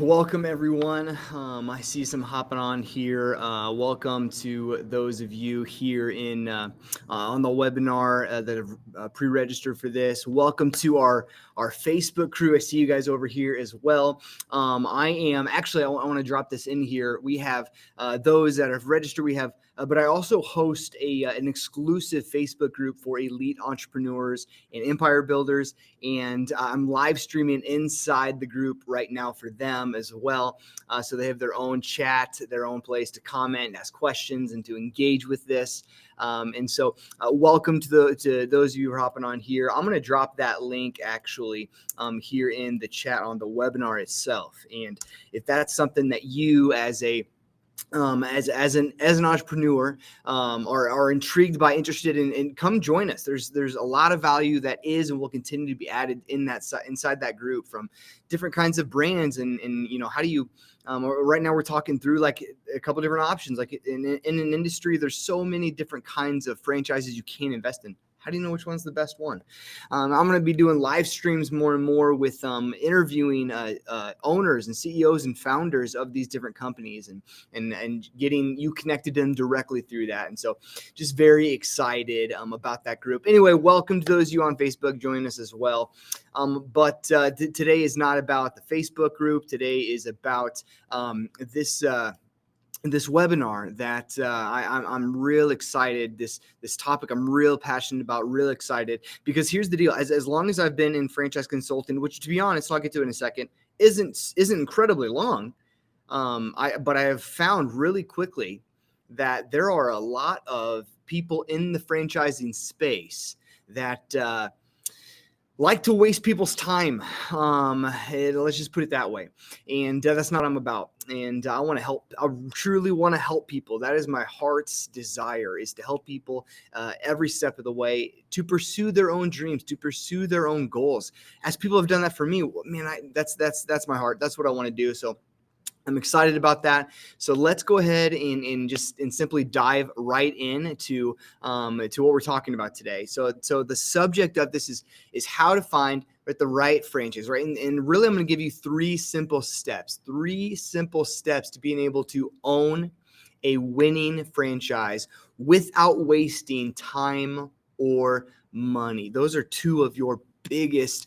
Welcome everyone. I see some hopping on here. Welcome to those of you here on the webinar that have pre-registered for this. Welcome to our Facebook crew. I see you guys over here as well. I want to drop this in here. We have those that have registered. But I also host an exclusive Facebook group for elite entrepreneurs and empire builders, and I'm live streaming inside the group right now for them as well. So they have their own chat, their own place to comment and ask questions and to engage with this. Welcome to those of you who are hopping on here. I'm going to drop that link actually here in the chat on the webinar itself. And if that's something that you as an entrepreneur are intrigued by, interested in, and come join us. There's a lot of value that is and will continue to be added inside that group from different kinds of brands and how do you right now we're talking through like a couple different options. Like in an industry, there's so many different kinds of franchises you can invest in. How do you know which one's the best one? I'm going to be doing live streams more and more with interviewing owners and CEOs and founders of these different companies and getting you connected to them directly through that. And so just very excited about that group. Anyway, welcome to those of you on Facebook. Join us as well. But today is not about the Facebook group. Today is about this webinar that I'm real excited. This topic I'm real passionate about, real excited, because here's the deal. As long as I've been in franchise consulting, which to be honest, I'll get to in a second, isn't incredibly long. But I have found really quickly that there are a lot of people in the franchising space that like to waste people's time. Let's just put it that way. And that's not what I'm about. And I want to help. I truly want to help people. That is my heart's desire, is to help people every step of the way to pursue their own dreams, to pursue their own goals. As people have done that for me, man, that's my heart. That's what I want to do. So I'm excited about that. So let's go ahead and simply dive right into to what we're talking about today. So the subject of this is how to find the right franchise, right? And really, I'm going to give you three simple steps to being able to own a winning franchise without wasting time or money. Those are two of your biggest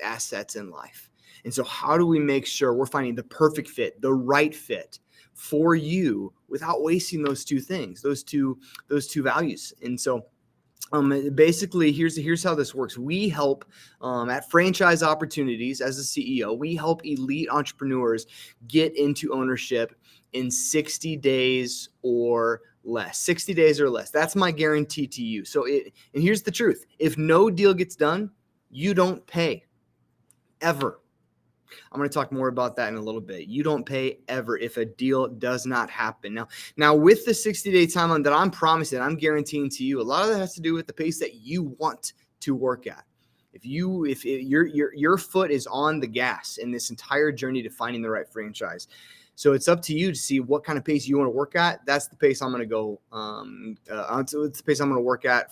assets in life. And so how do we make sure we're finding the perfect fit, the right fit for you without wasting those two things, those two values? And so basically, here's how this works. We help at Franchise Opportunities as a CEO, we help elite entrepreneurs get into ownership in 60 days or less. 60 days or less. That's my guarantee to you. And here's the truth. If no deal gets done, you don't pay ever. I'm going to talk more about that in a little bit. You don't pay ever if a deal does not happen. Now with the 60-day timeline that I'm promising, I'm guaranteeing to you, a lot of that has to do with the pace that you want to work at. If your foot is on the gas in this entire journey to finding the right franchise. So it's up to you to see what kind of pace you want to work at. That's the pace I'm going to go. It's the pace I'm going to work at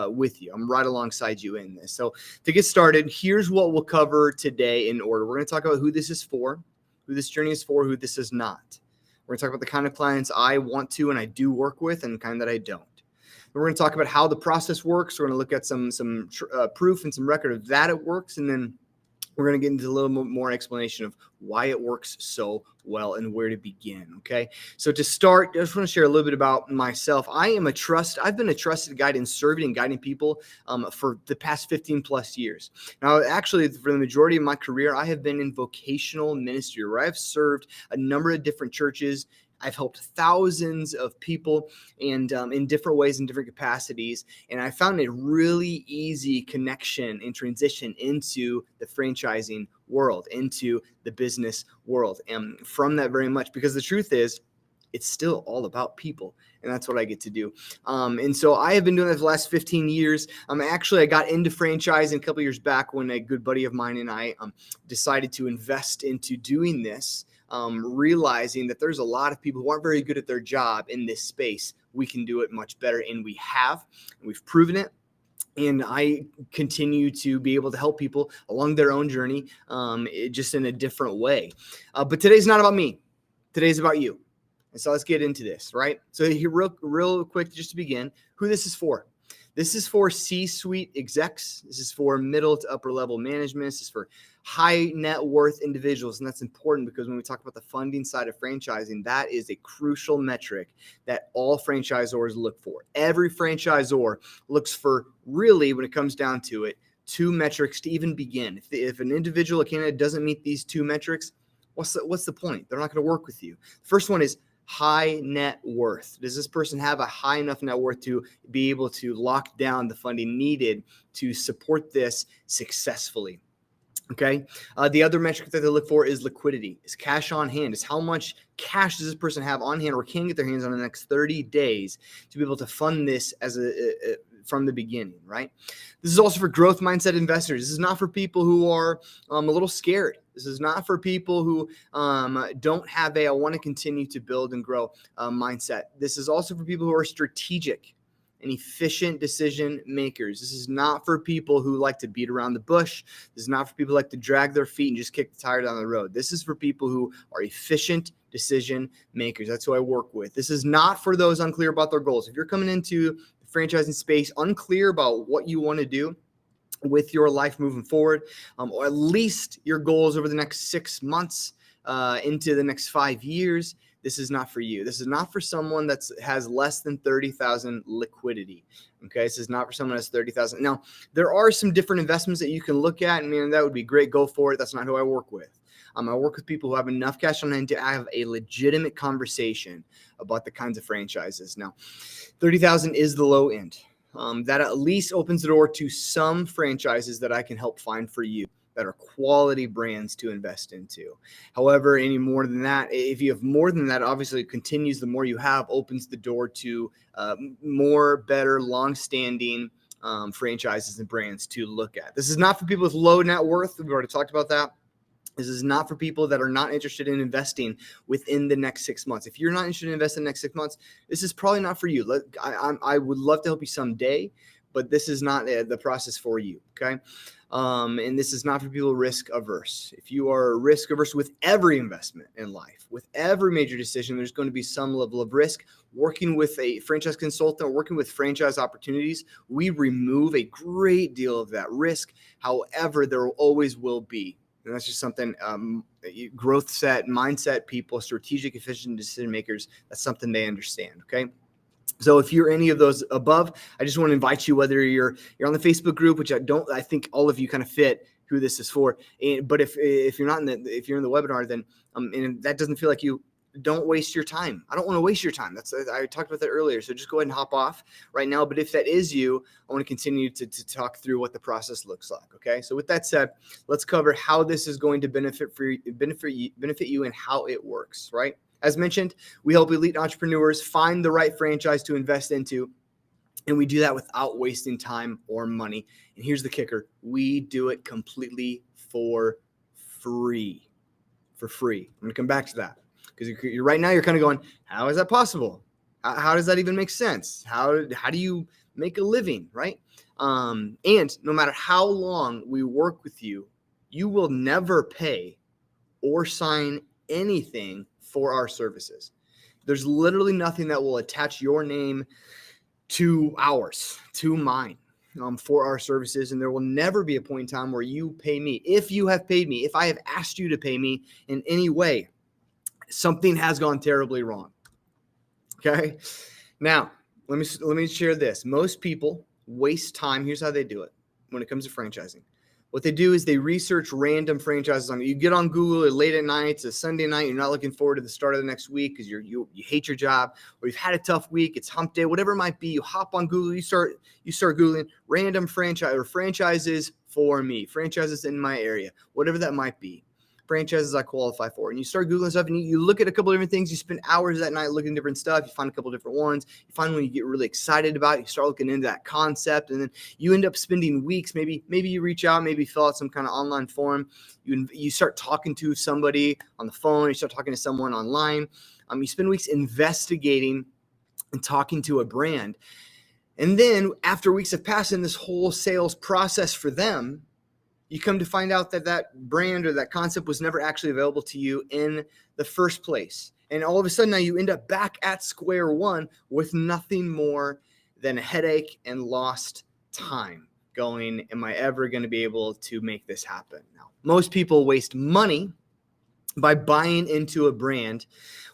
with you. I'm right alongside you in this. So to get started, here's what we'll cover today in order. We're going to talk about who this is for, who this journey is for, who this is not. We're going to talk about the kind of clients I want to and I do work with, and the kind that I don't. We're going to talk about how the process works. We're going to look at some proof and some record of that it works, and then we're going to get into a little more explanation of why it works so well and where to begin. Okay. So to start, I just want to share a little bit about myself. I've been a trusted guide in serving and guiding people for the past 15 plus years. Now, actually, for the majority of my career, I have been in vocational ministry where I've served a number of different churches. I've helped thousands of people and in different ways, in different capacities. And I found a really easy connection and transition into the franchising world, into the business world. And from that very much, because the truth is, it's still all about people. And that's what I get to do. And so I have been doing that for the last 15 years. I got into franchising a couple years back when a good buddy of mine and I decided to invest into doing this. Realizing that there's a lot of people who aren't very good at their job in this space. We can do it much better, and we have, and we've proven it. And I continue to be able to help people along their own journey, just in a different way. But today's not about me. Today's about you. And so let's get into this, right? So here, real quick, just to begin, who this is for. This is for C-suite execs. This is for middle to upper level management. This is for high net worth individuals. And that's important because when we talk about the funding side of franchising, that is a crucial metric that all franchisors look for. Every franchisor looks for, really, when it comes down to it, 2 metrics to even begin. If an individual, a candidate, doesn't meet these 2 metrics, what's the point? They're not going to work with you. First one is high net worth. Does this person have a high enough net worth to be able to lock down the funding needed to support this successfully? Okay. The other metric that they look for is liquidity. Is cash on hand. Is how much cash does this person have on hand or can get their hands on in the next 30 days to be able to fund this as from the beginning, right? This is also for growth mindset investors. This is not for people who are a little scared. This is not for people who don't have I want to continue to build and grow mindset. This is also for people who are strategic and efficient decision makers. This is not for people who like to beat around the bush. This is not for people who like to drag their feet and just kick the tire down the road. This is for people who are efficient decision makers. That's who I work with. This is not for those unclear about their goals. If you're coming into the franchising space unclear about what you want to do with your life moving forward, or at least your goals over the next 6 months into the next 5 years, this is not for you. This is not for someone that has less than 30,000 liquidity. Okay, this is not for someone that has 30,000. Now, there are some different investments that you can look at. I mean, that would be great. Go for it. That's not who I work with. I work with people who have enough cash on hand to have a legitimate conversation about the kinds of franchises. Now, 30,000 is the low end. That at least opens the door to some franchises that I can help find for you that are quality brands to invest into. However, any more than that, if you have more than that, obviously it continues. The more you have opens the door to more, better, long-standing franchises and brands to look at. This is not for people with low net worth. We've already talked about that. This is not for people that are not interested in investing within the next 6 months. If you're not interested in investing in the next 6 months, this is probably not for you. I would love to help you someday, but this is not the process for you, okay? And this is not for people risk averse. If you are risk averse with every investment in life, with every major decision, there's going to be some level of risk. Working with a franchise consultant or working with franchise opportunities, we remove a great deal of that risk. However, there always will be. And that's just something growth set, mindset people, strategic, efficient decision makers, that's something they understand, okay? So if you're any of those above, I just want to invite you, whether you're on the Facebook group, which I think all of you kind of fit who this is for. But if you're not if you're in the webinar, then and that doesn't feel like you, don't waste your time. I don't want to waste your time. I talked about that earlier. So just go ahead and hop off right now. But if that is you, I want to continue to talk through what the process looks like. Okay. So with that said, let's cover how this is going to benefit you and how it works, right? As mentioned, we help elite entrepreneurs find the right franchise to invest into, and we do that without wasting time or money. And here's the kicker. We do it completely for free. I'm going to come back to that. Because you're right now, you're kind of going, how is that possible? How does that even make sense? How do you make a living, right? And no matter how long we work with you, you will never pay or sign anything for our services. There's literally nothing that will attach your name to ours, to mine, for our services. And there will never be a point in time where you pay me. If you have paid me, if I have asked you to pay me in any way, something has gone terribly wrong. Okay. Now, let me share this. Most people waste time. Here's how they do it when it comes to franchising. What they do is they research random franchises. You get on Google late at night. It's a Sunday night. You're not looking forward to the start of the next week because you hate your job, or you've had a tough week. It's hump day, whatever it might be. You hop on Google. You start Googling random franchise or franchises for me, franchises in my area, whatever that might be. Franchises I qualify for. And you start Googling stuff and you look at a couple of different things. You spend hours that night looking at different stuff. You find a couple of different ones. You find one you get really excited about. You start looking into that concept, and then you end up spending weeks. Maybe you reach out, maybe fill out some kind of online form. You start talking to somebody on the phone. You start talking to someone online. You spend weeks investigating and talking to a brand. And then after weeks have passed in this whole sales process for them, you come to find out that that brand or that concept was never actually available to you in the first place. And all of a sudden now you end up back at square one with nothing more than a headache and lost time going, am I ever going to be able to make this happen? Now, most people waste money by buying into a brand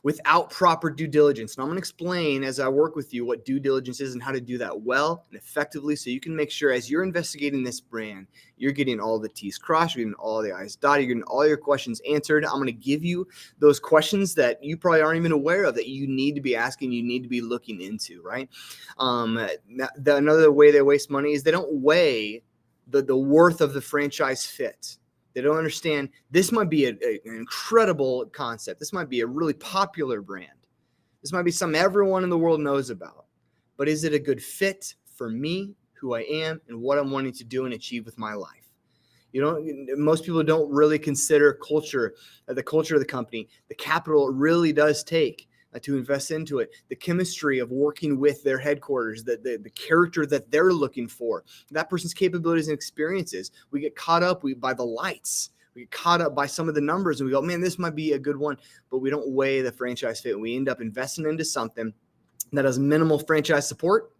without proper due diligence. And I'm going to explain as I work with you what due diligence is and how to do that well and effectively so you can make sure as you're investigating this brand, you're getting all the T's crossed, you're getting all the I's dotted, you're getting all your questions answered. I'm going to give you those questions that you probably aren't even aware of that you need to be asking, you need to be looking into, right? Another way they waste money is they don't weigh the worth of the franchise fit. They don't understand this might be an incredible concept. This might be a really popular brand. This might be something everyone in the world knows about. But is it a good fit for me, who I am, and what I'm wanting to do and achieve with my life? Most people don't really consider culture, the culture of the company, the capital it really does take to invest into it, the chemistry of working with their headquarters, the character that they're looking for, that person's capabilities and experiences. We get caught up by the lights. We get caught up by some of the numbers and we go, man, this might be a good one, but we don't weigh the franchise fit. We end up investing into something that has minimal franchise support.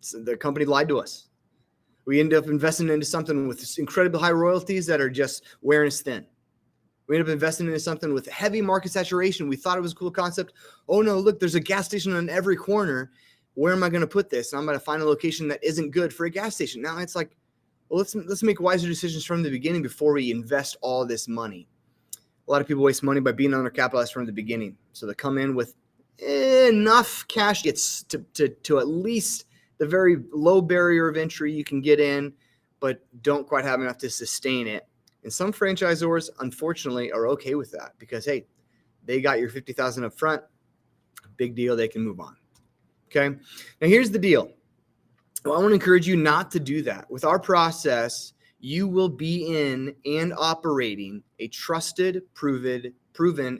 So the company lied to us. We end up investing into something with incredibly high royalties that are just wearing us thin. We end up investing into something with heavy market saturation. We thought it was a cool concept. Oh no, look, there's a gas station on every corner. Where am I going to put this? And I'm going to find a location that isn't good for a gas station. Now it's like, well, let's make wiser decisions from the beginning before we invest all this money. A lot of people waste money by being undercapitalized from the beginning. So they come in with enough cash gets to at least the very low barrier of entry you can get in, but don't quite have enough to sustain it. And some franchisors, unfortunately, are okay with that because, hey, they got your $50,000 up front. Big deal. They can move on. Okay. Now, here's the deal. Well, I want to encourage you not to do that. With our process, you will be in and operating a trusted, proven,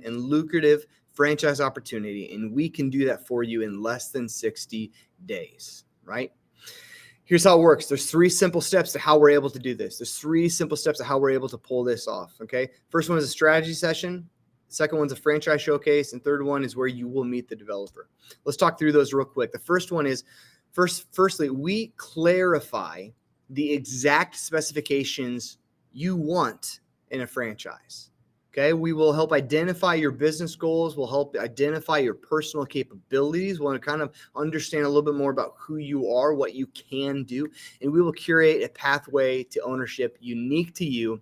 and lucrative franchise opportunity. And we can do that for you in less than 60 days, right? Here's how it works. There's 3 simple steps to how we're able to do this. There's 3 simple steps to how we're able to pull this off, okay? First one is a strategy session. Second one's a franchise showcase. And third one is where you will meet the developer. Let's talk through those real quick. The first one is, firstly, we clarify the exact specifications you want in a franchise. Okay, we will help identify your business goals. We'll help identify your personal capabilities. We'll kind of understand a little bit more about who you are, what you can do, and we will curate a pathway to ownership unique to you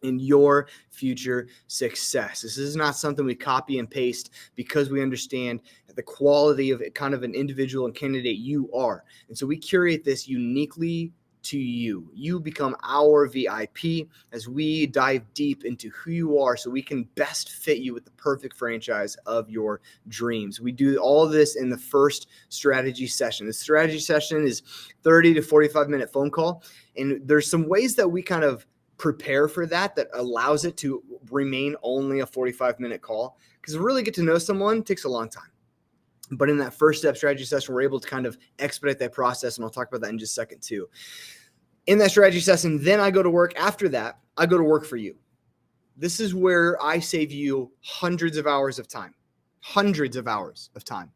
in your future success. This is not something we copy and paste because we understand the quality of kind of an individual and candidate you are. And so we curate this uniquely to you. You become our VIP as we dive deep into who you are so we can best fit you with the perfect franchise of your dreams. We do all of this in the first strategy session. The strategy session is 30 to 45-minute phone call. And there's some ways that we kind of prepare for that allows it to remain only a 45-minute call, because to really get to know someone takes a long time. But in that first step strategy session, we're able to kind of expedite that process. And I'll talk about that in just a second too. In that strategy session, then I go to work. After that, I go to work for you. This is where I save you hundreds of hours of time. I'm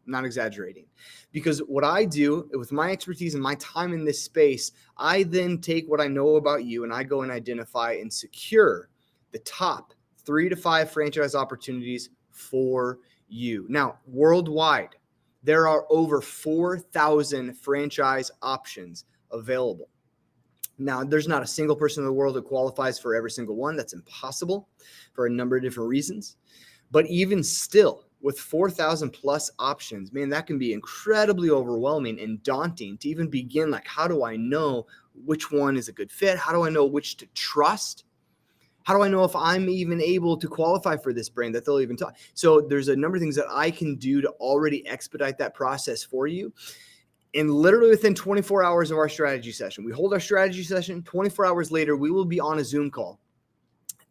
not exaggerating. Because what I do with my expertise and my time in this space, I then take what I know about you and I go and identify and secure the top 3 to 5 franchise opportunities for you. Now, worldwide, there are over 4,000 franchise options available. Now, there's not a single person in the world that qualifies for every single one. That's impossible for a number of different reasons. But even still, with 4,000 plus options, man, that can be incredibly overwhelming and daunting to even begin. Like, how do I know which one is a good fit? How do I know which to trust? How do I know if I'm even able to qualify for this brand that they'll even talk? So there's a number of things that I can do to already expedite that process for you. And literally within 24 hours of our strategy session, we hold our strategy session. 24 hours later, we will be on a Zoom call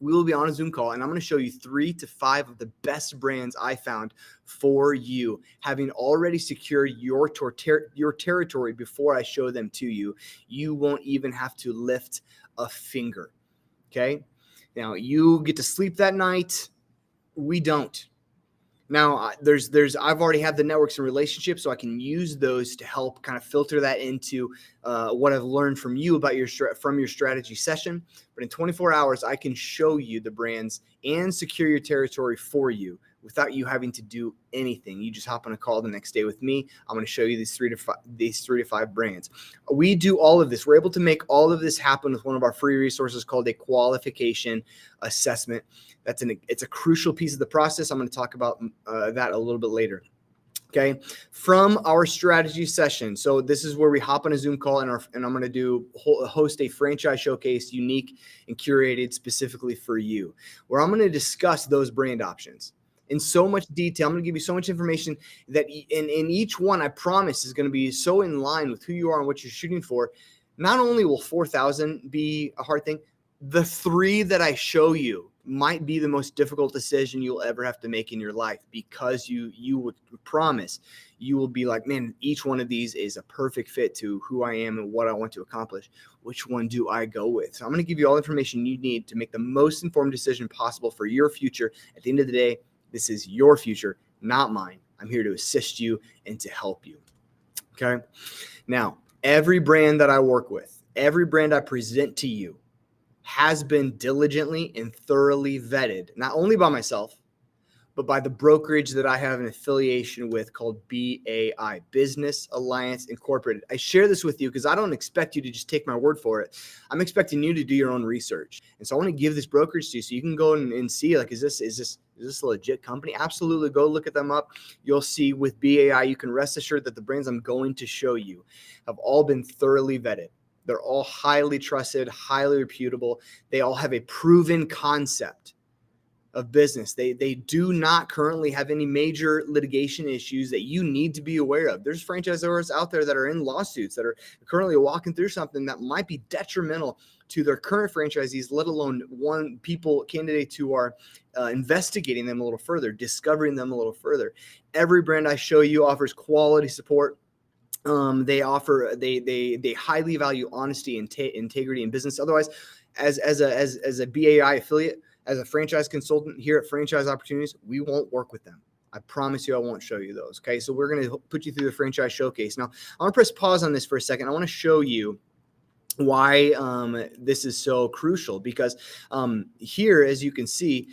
We will be on a Zoom call, and I'm going to show you 3 to 5 of the best brands I found for you, having already secured your territory before I show them to you. You won't even have to lift a finger. Okay. Now you get to sleep that night. We don't. Now, I've already had the networks and relationships, so I can use those to help kind of filter that into what I've learned from you about your strategy session. But in 24 hours, I can show you the brands and secure your territory for you without you having to do anything. You just hop on a call the next day with me. I'm going to show you these three to five brands. We do all of this. We're able to make all of this happen with one of our free resources called a qualification assessment. It's a crucial piece of the process. I'm going to talk about that a little bit later. Okay, from our strategy session. So this is where we hop on a Zoom call and I'm going to host a franchise showcase, unique and curated specifically for you, where I'm going to discuss those brand options in so much detail. I'm going to give you so much information that in each one, I promise, is going to be so in line with who you are and what you're shooting for. Not only will 4,000 be a hard thing, the 3 that I show you might be the most difficult decision you'll ever have to make in your life, because you would promise you will be like, man, each one of these is a perfect fit to who I am and what I want to accomplish. Which one do I go with? So I'm going to give you all the information you need to make the most informed decision possible for your future. At the end of the day, this is your future, not mine. I'm here to assist you and to help you. Okay. Now, every brand that I work with, every brand I present to you, has been diligently and thoroughly vetted, not only by myself, but by the brokerage that I have an affiliation with called BAI, Business Alliance Incorporated. I share this with you because I don't expect you to just take my word for it. I'm expecting you to do your own research. And so I want to give this brokerage to you so you can go and see, like, is this a legit company? Absolutely. Go look at them up. You'll see with BAI, you can rest assured that the brands I'm going to show you have all been thoroughly vetted. They're all highly trusted, highly reputable. They all have a proven concept of business. They do not currently have any major litigation issues that you need to be aware of. There's franchisors out there that are in lawsuits that are currently walking through something that might be detrimental to their current franchisees, let alone candidates who are investigating them a little further, discovering them a little further. Every brand I show you offers quality support. They highly value honesty and integrity in business. Otherwise, as a BAI affiliate, as a franchise consultant here at Franchise Opportunities, we won't work with them. I promise you I won't show you those. Okay, so we're going to put you through the franchise showcase. Now, I want to press pause on this for a second. I want to show you why this is so crucial, because here, as you can see,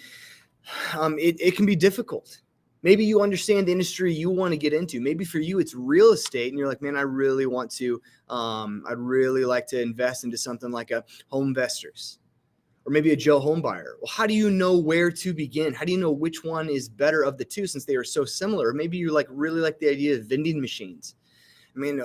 it can be difficult. Maybe you understand the industry you want to get into. Maybe for you, it's real estate and you're like, man, I really want to, I'd really like to invest into something like a Home Investors or maybe a Joe Home Buyer. Well, how do you know where to begin? How do you know which one is better of the two, since they are so similar? Or maybe you really like the idea of vending machines. I mean,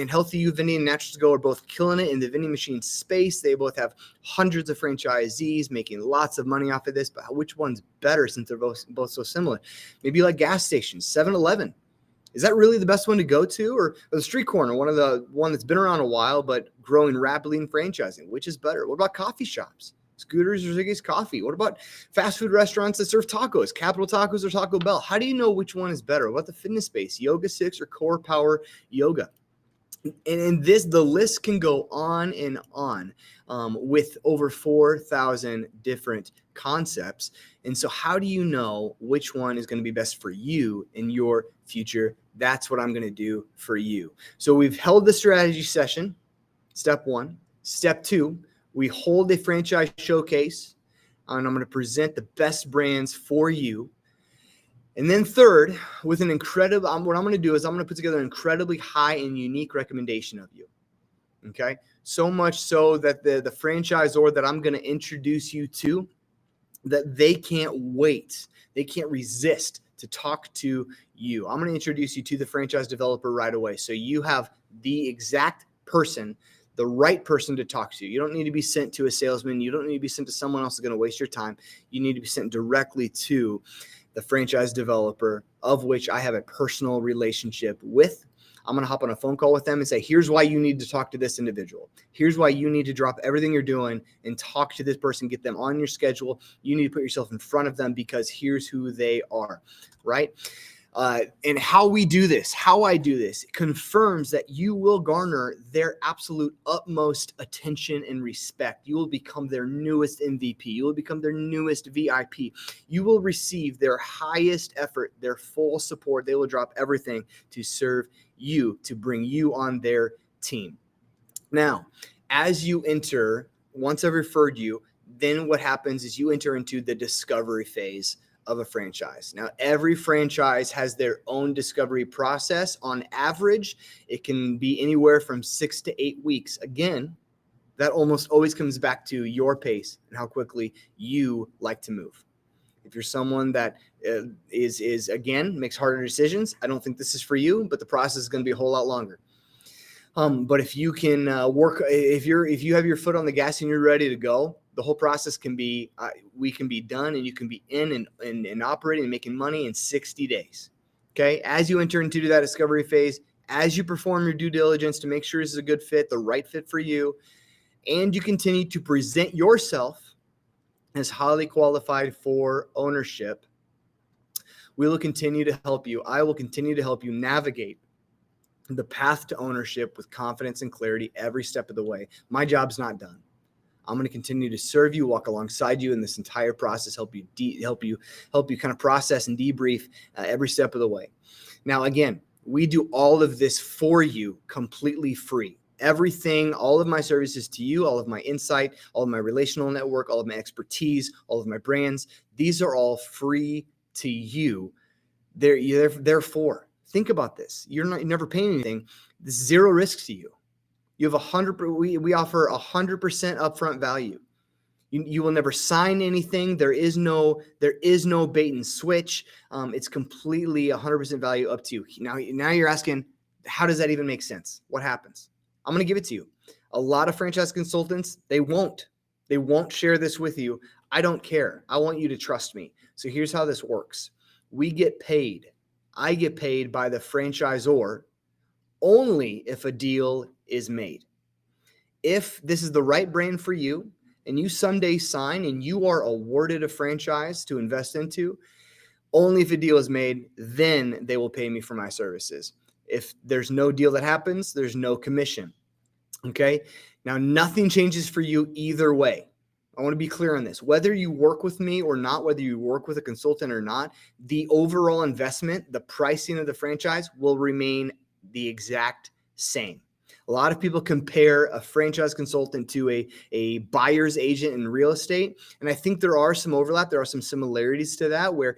Healthy You Vending and Naturals Go are both killing it in the vending machine space. They both have hundreds of franchisees making lots of money off of this, but which one's better since they're both so similar? Maybe you like gas stations, 7-Eleven. Is that really the best one to go to? Or the street corner, one that's been around a while, but growing rapidly in franchising? Which is better? What about coffee shops? Scooters or Ziggy's Coffee? What about fast food restaurants that serve tacos, Capital Tacos or Taco Bell? How do you know which one is better? What about the fitness space, Yoga 6 or Core Power Yoga? And in this, the list can go on and on with over 4,000 different concepts. And so how do you know which one is going to be best for you in your future? That's what I'm going to do for you. So we've held the strategy session, step 1. Step 2, we hold a franchise showcase, and I'm going to present the best brands for you. And then third, with an incredible, what I'm going to do is I'm going to put together an incredibly high and unique recommendation of you. Okay. So much so that the franchisor that I'm going to introduce you to, that they can't wait. They can't resist to talk to you. I'm going to introduce you to the franchise developer right away. So you have the exact person, the right person to talk to. You don't need to be sent to a salesman. You don't need to be sent to someone else who's going to waste your time. You need to be sent directly to the franchise developer, of which I have a personal relationship with. I'm going to hop on a phone call with them and say, here's why you need to talk to this individual. Here's why you need to drop everything you're doing and talk to this person, get them on your schedule. You need to put yourself in front of them because here's who they are, right? And how we do this, how I do this, confirms that you will garner their absolute utmost attention and respect. You will become their newest MVP. You will become their newest VIP. You will receive their highest effort, their full support. They will drop everything to serve you, to bring you on their team. Now, as you enter, once I've referred you, then what happens is you enter into the discovery phase of a franchise. Now, every franchise has their own discovery process. On average, it can be anywhere from 6 to 8 weeks. Again, that almost always comes back to your pace and how quickly you like to move. If you're someone that is again, makes harder decisions, I don't think this is for you, but the process is going to be a whole lot longer. But if you can if you have your foot on the gas and you're ready to go, the whole process can be, we can be done and you can be in and operating and making money in 60 days. Okay. As you enter into that discovery phase, as you perform your due diligence to make sure this is a good fit, the right fit for you, and you continue to present yourself as highly qualified for ownership, we will continue to help you. I will continue to help you navigate the path to ownership with confidence and clarity every step of the way. My job's not done. I'm going to continue to serve you, walk alongside you in this entire process, help you kind of process and debrief every step of the way. Now, again, we do all of this for you completely free. Everything, all of my services to you, all of my insight, all of my relational network, all of my expertise, all of my brands, these are all free to you. Therefore, think about this. You're never paying anything. This is zero risk to you. You have we offer 100% upfront value. You will never sign anything. There is no bait and switch. It's completely 100% value up to you. Now you're asking, how does that even make sense? What happens? I'm going to give it to you. A lot of franchise consultants, they won't share this with you. I don't care. I want you to trust me. So here's how this works. I get paid by the franchisor only if a deal is made. If this is the right brand for you and you someday sign and you are awarded a franchise to invest into, only if a deal is made, then they will pay me for my services. If there's no deal that happens, there's no commission. Okay. Now, nothing changes for you either way. I want to be clear on this. Whether you work with me or not, whether you work with a consultant or not, the overall investment, the pricing of the franchise will remain the exact same. A lot of people compare a franchise consultant to a buyer's agent in real estate. And I think there are some overlap. There are some similarities to that where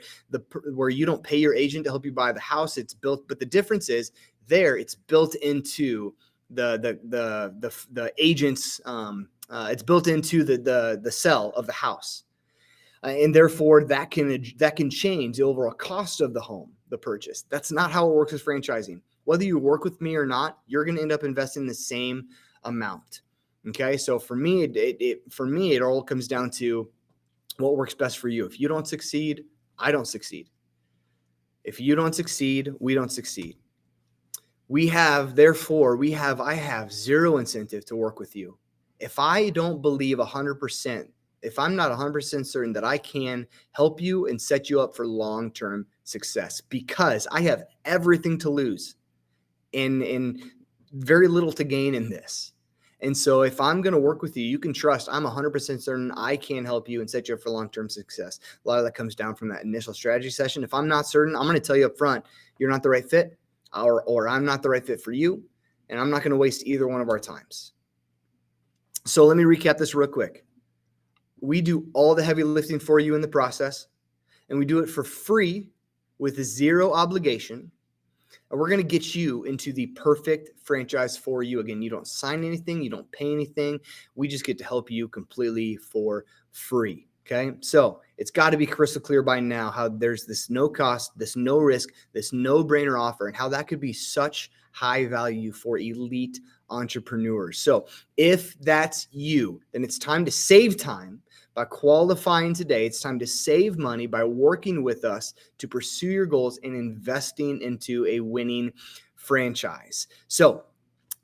you don't pay your agent to help you buy the house. It's built, but the difference is it's built into the agent's, it's built into the sell of the house. And therefore that can change the overall cost of the home, the purchase. That's not how it works with franchising. Whether you work with me or not, you're going to end up investing the same amount. Okay. So for me, it all comes down to what works best for you. If you don't succeed, I don't succeed. If you don't succeed, we don't succeed. I have zero incentive to work with you. If I don't believe 100%, if I'm not 100% certain that I can help you and set you up for long-term success, because I have everything to lose and very little to gain in this. And so if I'm going to work with you, you can trust I'm 100% certain I can help you and set you up for long-term success. A lot of that comes down from that initial strategy session. If I'm not certain, I'm going to tell you up front, you're not the right fit, or I'm not the right fit for you, and I'm not going to waste either one of our times. So let me recap this real quick. We do all the heavy lifting for you in the process, and we do it for free with zero obligation. And we're going to get you into the perfect franchise for you. Again, you don't sign anything. You don't pay anything. We just get to help you completely for free. Okay. So it's got to be crystal clear by now how there's this no cost, this no risk, this no brainer offer, and how that could be such high value for elite entrepreneurs. So if that's you, then it's time to save time by qualifying today. It's time to save money by working with us to pursue your goals and investing into a winning franchise. So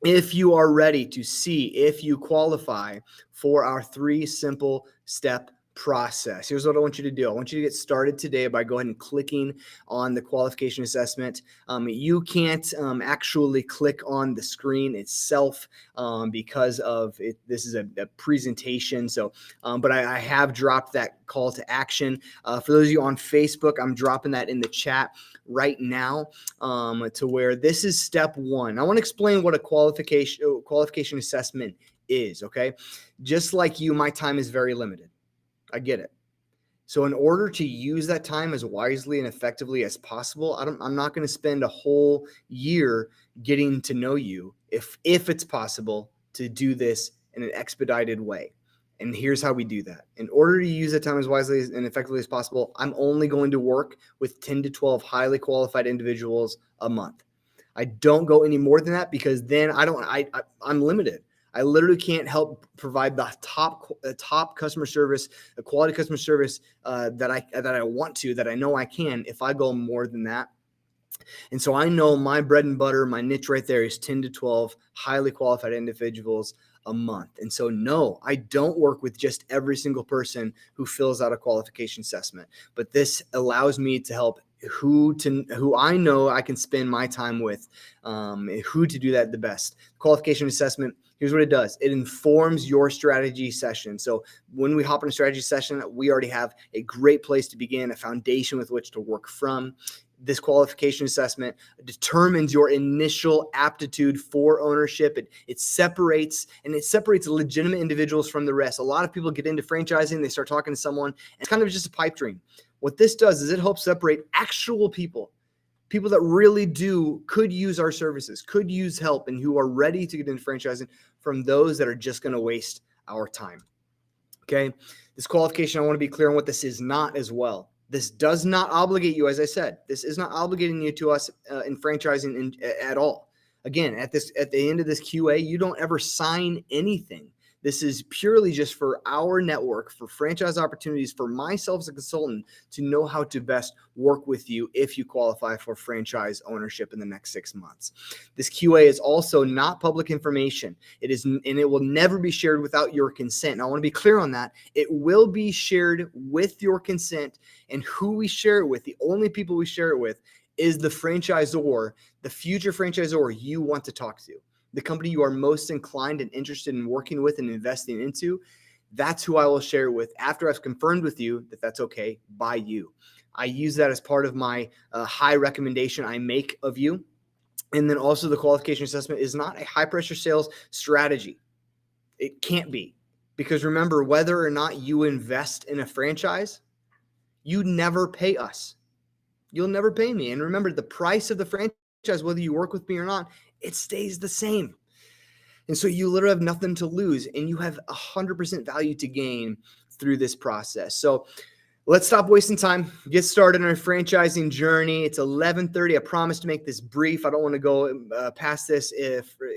if you are ready to see if you qualify for our 3 simple step process, here's what I want you to do. I want you to get started today by going and clicking on the qualification assessment. You can't actually click on the screen itself because of it. This is a presentation. So, but I have dropped that call to action. For those of you on Facebook, I'm dropping that in the chat right now to where this is step 1. I want to explain what a qualification assessment is. Okay. Just like you, my time is very limited. I get it. So in order to use that time as wisely and effectively as possible, I'm not going to spend a whole year getting to know you if it's possible to do this in an expedited way. And here's how we do that. In order to use that time as wisely and effectively as possible, I'm only going to work with 10 to 12 highly qualified individuals a month. I don't go any more than that because then I'm limited. I literally can't help provide the top customer service, the quality customer service that I want to, that I know I can, if I go more than that. And so I know my bread and butter, my niche right there is 10 to 12 highly qualified individuals a month. And so no, I don't work with just every single person who fills out a qualification assessment, but this allows me to help who I know I can spend my time with, who to do that the best. Qualification assessment, here's what it does. It informs your strategy session. So when we hop in a strategy session, we already have a great place to begin, a foundation with which to work from. This qualification assessment determines your initial aptitude for ownership. It separates legitimate individuals from the rest. A lot of people get into franchising, they start talking to someone, and it's kind of just a pipe dream. What this does is it helps separate actual people that really could use our services, could use help, and who are ready to get into franchising from those that are just going to waste our time. Okay. This qualification, I want to be clear on what this is not as well. This does not obligate you, as I said. This is not obligating you to us in franchising at all. Again, at the end of this QA, you don't ever sign anything. This is purely just for our network, for franchise opportunities, for myself as a consultant to know how to best work with you if you qualify for franchise ownership in the next 6 months. This QA is also not public information. It is, and it will never be shared without your consent. And I want to be clear on that. It will be shared with your consent, and who we share it with, the only people we share it with, is the franchisor, the future franchisor you want to talk to. The company you are most inclined and interested in working with and investing into, that's who I will share it with after I've confirmed with you that that's okay by you. I use that as part of my high recommendation I make of you. And then also the qualification assessment is not a high pressure sales strategy. It can't be, because remember, whether or not you invest in a franchise, you never pay us. You'll never pay me. And remember, the price of the franchise, whether you work with me or not, it stays the same. And so you literally have nothing to lose, and you have 100% value to gain through this process. So let's stop wasting time. Get started on our franchising journey. It's 11:30. I promise to make this brief. I don't want to go past this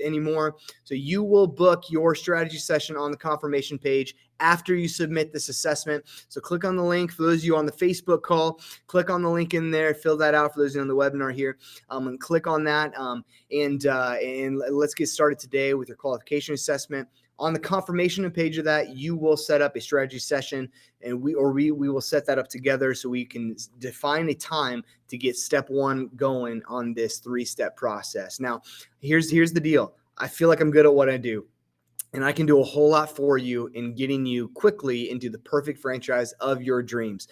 anymore. So you will book your strategy session on the confirmation page after you submit this assessment. So click on the link. For those of you on the Facebook call, click on the link in there. Fill that out. For those of you on the webinar here, and click on that. And let's get started today with your qualification assessment. On the confirmation page of that, you will set up a strategy session, and we will set that up together so we can define a time to get step 1 going on this 3-step process. Now, here's the deal. I feel like I'm good at what I do, and I can do a whole lot for you in getting you quickly into the perfect franchise of your dreams.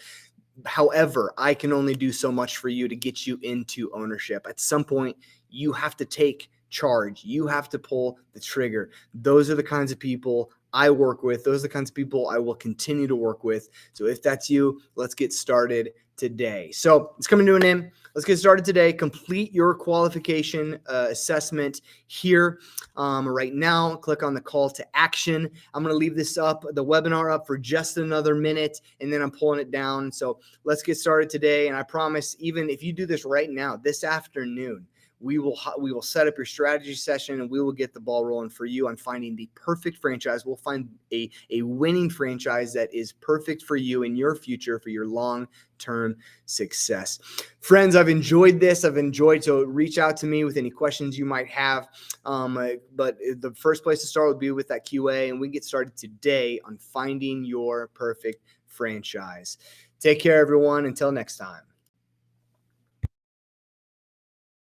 However, I can only do so much for you to get you into ownership. At some point, you have to take charge. You have to pull the trigger. Those are the kinds of people I work with. Those are the kinds of people I will continue to work with. So if that's you, let's get started today. So it's coming to an end. Let's get started today. Complete your qualification assessment here right now. Click on the call to action. I'm going to leave this up, the webinar up, for just another minute, and then I'm pulling it down. So let's get started today. And I promise, even if you do this right now, this afternoon, we will set up your strategy session, and we will get the ball rolling for you on finding the perfect franchise. We'll find a winning franchise that is perfect for you in your future, for your long-term success. Friends, I've enjoyed this. I've enjoyed to reach out to me with any questions you might have. But the first place to start would be with that QA, and we get started today on finding your perfect franchise. Take care, everyone. Until next time.